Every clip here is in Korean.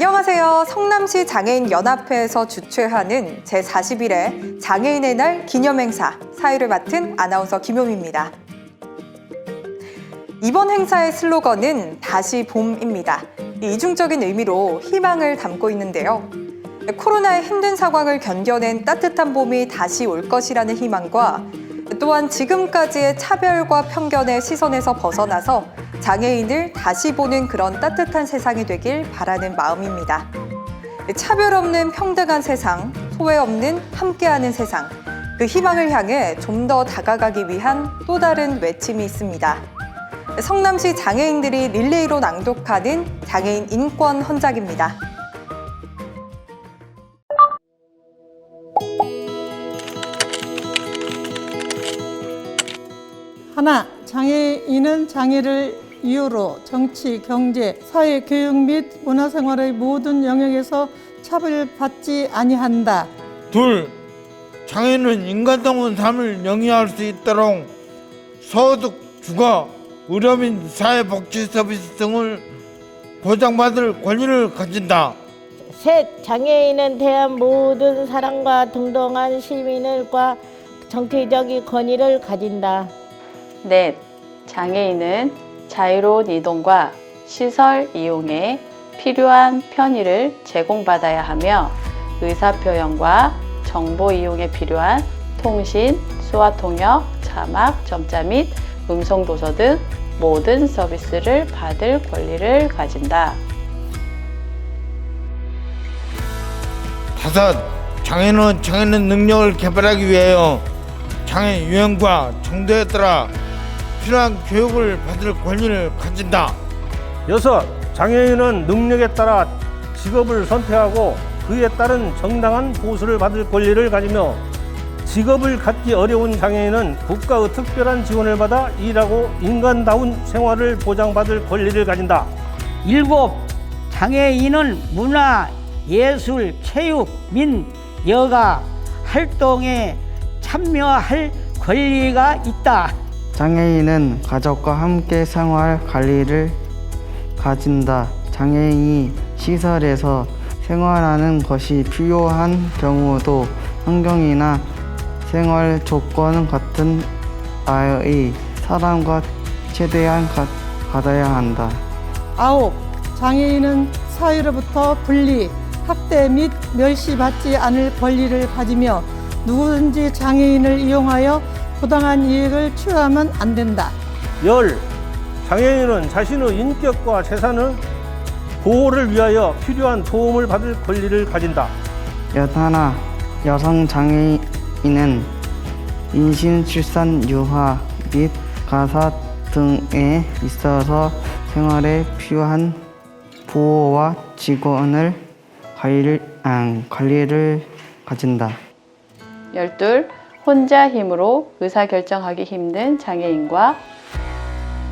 안녕하세요. 성남시 장애인연합회에서 주최하는 제41회 장애인의 날 기념행사 사회를 맡은 아나운서 김효미입니다. 이번 행사의 슬로건은 다시 봄입니다. 이중적인 의미로 희망을 담고 있는데요. 코로나의 힘든 상황을 견뎌낸 따뜻한 봄이 다시 올 것이라는 희망과 또한 지금까지의 차별과 편견의 시선에서 벗어나서 장애인을 다시 보는 그런 따뜻한 세상이 되길 바라는 마음입니다. 차별 없는 평등한 세상, 소외 없는 함께하는 세상, 그 희망을 향해 좀 더 다가가기 위한 또 다른 외침이 있습니다. 성남시 장애인들이 릴레이로 낭독하는 장애인 인권 헌작입니다. 하나, 장애인은 장애를 이유로 정치, 경제, 사회, 교육 및 문화생활의 모든 영역에서 차별받지 아니한다. 둘, 장애인은 인간다운 삶을 영위할 수 있도록 소득, 주거, 의료 및 사회복지 서비스 등을 보장받을 권리를 가진다. 셋, 장애인은 대한 모든 사람과 동등한 시민과 정치적인 권위를 가진다. 넷, 장애인은 자유로운 이동과 시설 이용에 필요한 편의를 제공받아야 하며 의사표현과 정보 이용에 필요한 통신, 수화통역, 자막, 점자 및 음성도서 등 모든 서비스를 받을 권리를 가진다. 다섯, 장애인은 장애인 능력을 개발하기 위하여 장애 유형과 정도에 따라 필요한 교육을 받을 권리를 가진다. 여섯, 장애인은 능력에 따라 직업을 선택하고 그에 따른 정당한 보수를 받을 권리를 가지며 직업을 갖기 어려운 장애인은 국가의 특별한 지원을 받아 일하고 인간다운 생활을 보장받을 권리를 가진다. 일곱, 장애인은 문화, 예술, 체육 및 여가 활동에 참여할 권리가 있다. 장애인은 가족과 함께 생활 관리를 가진다. 장애인이 시설에서 생활하는 것이 필요한 경우도 환경이나 생활 조건 같은 아의 사람과 최대한 받아야 한다. 아홉, 장애인은 사회로부터 분리, 학대 및 멸시받지 않을 권리를 가지며 누구든지 장애인을 이용하여 부당한 이익을 취하면 안 된다. 열, 장애인은 자신의 인격과 재산의 보호를 위하여 필요한 도움을 받을 권리를 가진다. 여하나, 여성 장애인은 임신, 출산, 유아 및 가사 등에 있어서 생활에 필요한 보호와 직원을 관리를 가진다. 12. 혼자 힘으로 의사결정하기 힘든 장애인과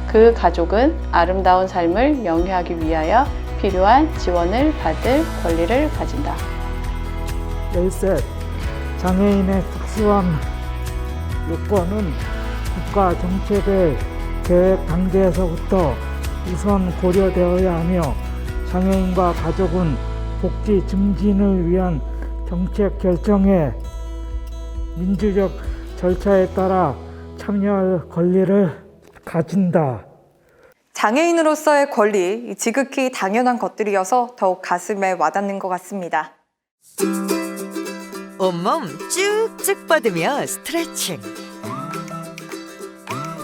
그 가족은 아름다운 삶을 영위하기 위하여 필요한 지원을 받을 권리를 가진다. 13. 장애인의 특수한 요건은 국가 정책의 계획 단계에서부터 우선 고려되어야 하며 장애인과 가족은 복지 증진을 위한 정책 결정에 민주적 절차에 따라 참여할 권리를 가진다. 장애인으로서의 권리, 지극히 당연한 것들이어서 더욱 가슴에 와닿는 것 같습니다. 온몸 쭉쭉 뻗으며 스트레칭.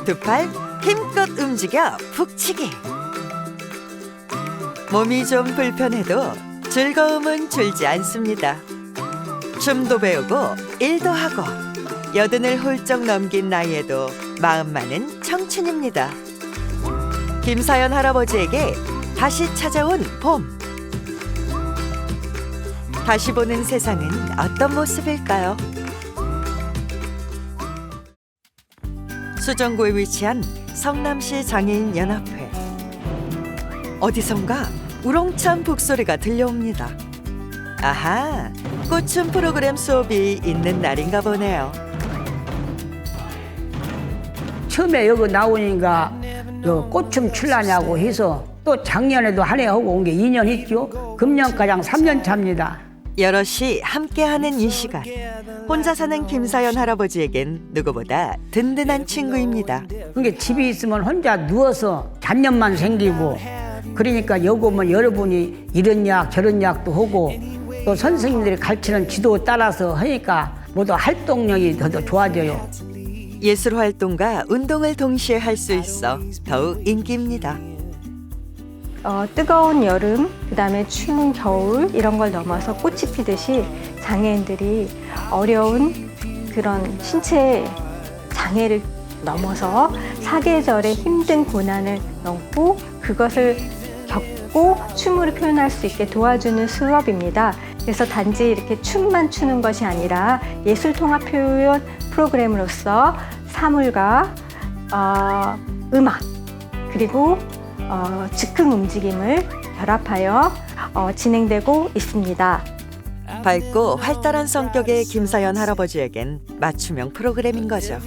두 팔 힘껏 움직여 북치기. 몸이 좀 불편해도 즐거움은 줄지 않습니다. 춤도 배우고 일도 하고 여든을 훌쩍 넘긴 나이에도 마음만은 청춘입니다. 김사연 할아버지에게 다시 찾아온 봄. 다시 보는 세상은 어떤 모습일까요? 수정구에 위치한 성남시 장애인연합회. 어디선가 우렁찬 북소리가 들려옵니다. 아하, 꽃춤 프로그램 수업이 있는 날인가 보네요. 처음에 여기 나오니까 꽃춤 출라냐고 해서 또 작년에도 한 해 하고 온 게 2년 했죠. 금년가량 3년 차입니다. 여럿이 함께하는 이 시간. 혼자 사는 김사연 할아버지에겐 누구보다 든든한 친구입니다. 그게 집에 있으면 혼자 누워서 잡념만 생기고 그러니까 여기 오면 여러분이 이런 약 저런 약도 하고 또 선생님들이 가르치는 지도 따라서 하니까 모두 활동력이 더 좋아져요. 예술 활동과 운동을 동시에 할 수 있어 더욱 인기입니다. 뜨거운 여름, 그다음에 추운 겨울 이런 걸 넘어서 꽃이 피듯이 장애인들이 어려운 그런 신체 장애를 넘어서 사계절의 힘든 고난을 넘고 그것을 겪고 춤으로 표현할 수 있게 도와주는 수업입니다. 그래서 단지 이렇게 춤만 추는 것이 아니라 예술 통합 표현 프로그램으로서 사물과 음악 그리고 즉흥 움직임을 결합하여 진행되고 있습니다. 밝고 활달한 성격의 김사연 할아버지에겐 맞춤형 프로그램인 거죠.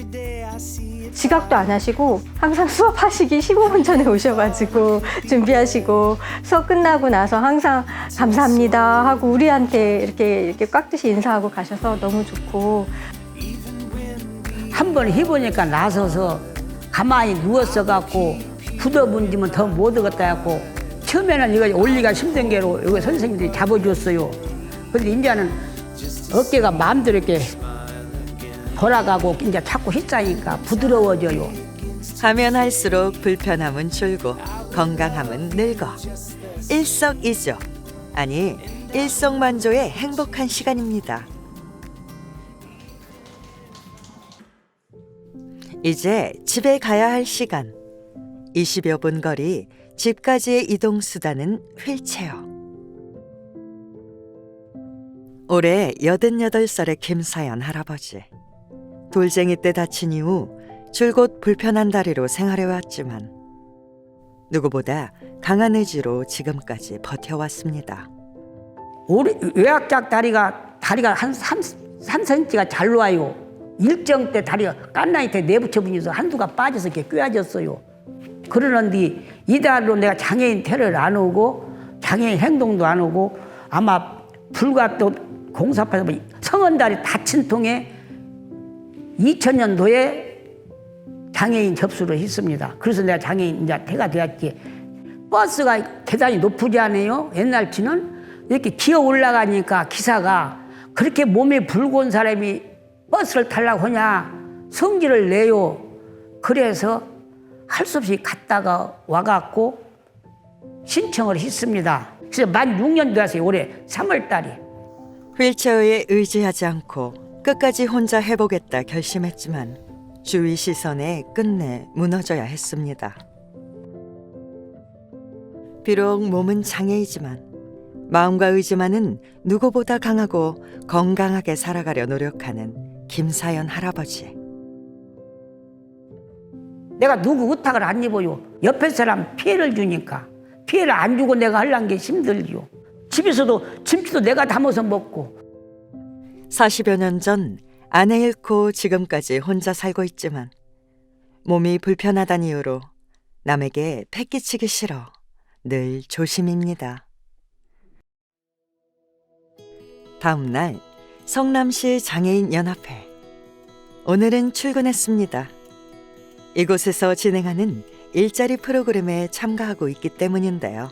지각도 안 하시고 항상 수업하시기 15분 전에 오셔가지고 준비하시고 수업 끝나고 나서 항상 감사합니다 하고 우리한테 이렇게 깍듯이 인사하고 가셔서 너무 좋고 한번 해보니까 나서서 가만히 누웠어 갖고 굳어분지면 더 못 얻었다 갖고 처음에는 이거 올리기가 힘든 게로 여기 선생님들이 잡아줬어요. 근데 이제는 어깨가 마음대로 이렇게 돌아가고 이제 자꾸 휘싸니까 부드러워져요. 하면 할수록 불편함은 줄고 건강함은 늘고 일석이조 아니 일석만조의 행복한 시간입니다. 이제 집에 가야 할 시간. 20여 분 거리 집까지의 이동 수단은 휠체어. 올해 88살의 김사연 할아버지. 돌쟁이 때 다친 이후 줄곧 불편한 다리로 생활해왔지만 누구보다 강한 의지로 지금까지 버텨왔습니다. 올해 외학작 다리가 한 3cm가 잘 놓아요. 일정 때 다리가 깐나이테 내붙여 분이서 한두가 빠져서 이렇게 꿰어졌어요. 그러는데 이달로 내가 장애인 테러를 안 오고 장애인 행동도 안 오고 아마 불과 또 공사파에서 성원다리 다친 통에 2000년도에 장애인 접수를 했습니다. 그래서 내가 장애인 이제 태가 되었지. 버스가 계단이 높지 않아요. 옛날치는 이렇게 기어 올라가니까 기사가 그렇게 몸에 붉은 사람이 버스를 타려고 하냐 성질을 내요. 그래서 할 수 없이 갔다가 와갖고 신청을 했습니다. 그래서 만 6년 되었어요. 올해 3월 달에. 휠체어에 의지하지 않고 끝까지 혼자 해보겠다 결심했지만 주위 시선에 끝내 무너져야 했습니다. 비록 몸은 장애이지만 마음과 의지만은 누구보다 강하고 건강하게 살아가려 노력하는 김사연 할아버지. 내가 누구 의탁을 안 입어요. 옆에 사람 피해를 주니까. 피해를 안 주고 내가 하려는 게 힘들죠. 집에서도 김치도 내가 담아서 먹고. 40여 년 전 아내 잃고 지금까지 혼자 살고 있지만 몸이 불편하다는 이유로 남에게 패기치기 싫어 늘 조심입니다. 다음 날 성남시 장애인연합회. 오늘은 출근했습니다. 이곳에서 진행하는 일자리 프로그램에 참가하고 있기 때문인데요.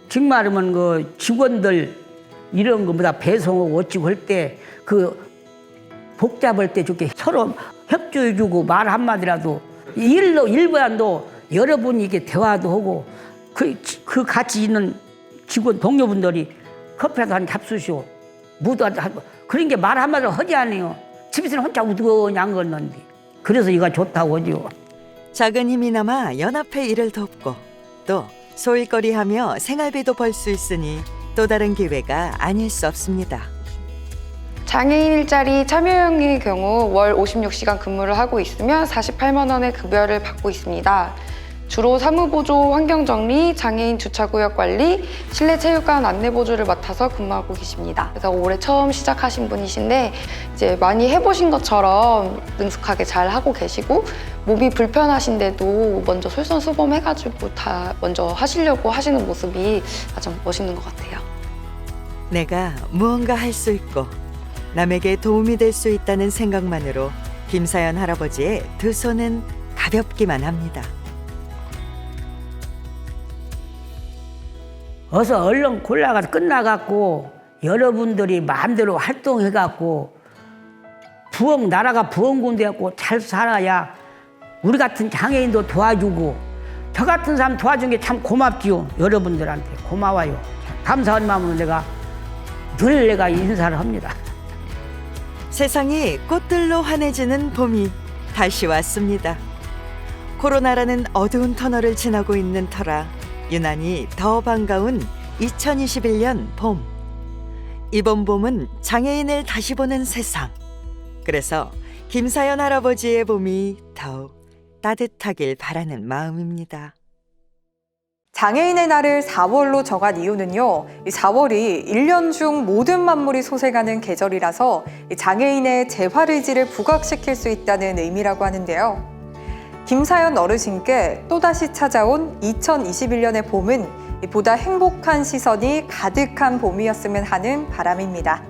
정말이면 그 직원들 이런 거보다 배송하고 어찌고 할 때 그 복잡할 때 좋게 서로 협조해주고 말 한마디라도 일부안도 여러분이 이게 대화도 하고 그 같이 있는 직원 동료분들이 커피라도 한 잡수시오. 무도 하고 그런 게 말 한마디로 하지 않아요. 집에서는 혼자 우두거니 안 걷는데. 그래서 이거 좋다고 하죠. 작은 힘이나마 연합회 일을 돕고 또 소일거리하며 생활비도 벌 수 있으니 또 다른 기회가 아닐 수 없습니다. 장애인 일자리 참여형의 경우 월 56시간 근무를 하고 있으며 48만 원의 급여를 받고 있습니다. 주로 사무보조, 환경정리, 장애인 주차구역 관리, 실내 체육관 안내보조를 맡아서 근무하고 계십니다. 그래서 올해 처음 시작하신 분이신데 이제 많이 해보신 것처럼 능숙하게 잘 하고 계시고 몸이 불편하신데도 먼저 솔선수범해가지고 다 먼저 하시려고 하시는 모습이 가장 멋있는 것 같아요. 내가 무언가 할 수 있고 남에게 도움이 될 수 있다는 생각만으로 김사연 할아버지의 두 손은 가볍기만 합니다. 어서 얼른 콜라가 끝나갖고 여러분들이 마음대로 활동해갖고 나라가 부흥군 되었고 잘 살아야 우리 같은 장애인도 도와주고 저 같은 사람 도와준 게 참 고맙지요. 여러분들한테 고마워요. 감사한 마음으로 내가 인사를 합니다. 세상이 꽃들로 환해지는 봄이 다시 왔습니다. 코로나라는 어두운 터널을 지나고 있는 터라 유난히 더 반가운 2021년 봄. 이번 봄은 장애인을 다시 보는 세상. 그래서 김사연 할아버지의 봄이 더욱 따뜻하길 바라는 마음입니다. 장애인의 날을 4월로 정한 이유는요, 4월이 1년 중 모든 만물이 소생하는 계절이라서 장애인의 재활의지를 부각시킬 수 있다는 의미라고 하는데요. 김사연 어르신께 또다시 찾아온 2021년의 봄은 보다 행복한 시선이 가득한 봄이었으면 하는 바람입니다.